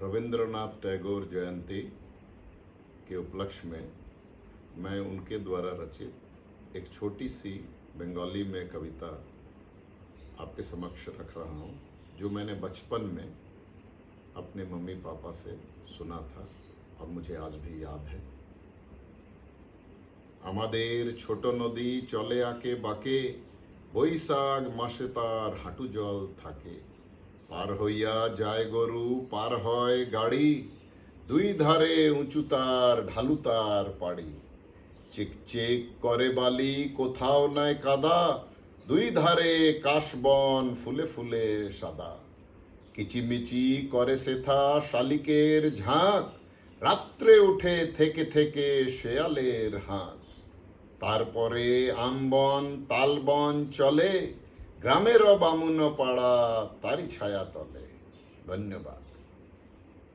रविंद्रनाथ टैगोर जयंती के उपलक्ष्य में मैं उनके द्वारा रचित एक छोटी सी बंगाली में कविता आपके समक्ष रख रहा हूँ, जो मैंने बचपन में अपने मम्मी पापा से सुना था और मुझे आज भी याद है। आमादेर छोटो नदी चले आके बाके, बैशाख मासे तार हाঁটু जल थाके, पार हইয়া যায় গরু পার হয় গাড়ি, দুই ধারে উঁচু তার ঢালু তার পাড়ি, চিকচিক করে বালি কোথাও নাই কাদা, দুই ধারে কাশবন ফুলে ফুলে সাদা, কিচিমিচি করে সেথা শালিকের ঝাঁক, রাত্রে উঠে থেকে থেকে শেয়ালের হাঁক, তারপরে আমবন তালবন চলে, গ্রামের বামুন পাড়া তারি ছায়া তলে। ধন্যবাদ।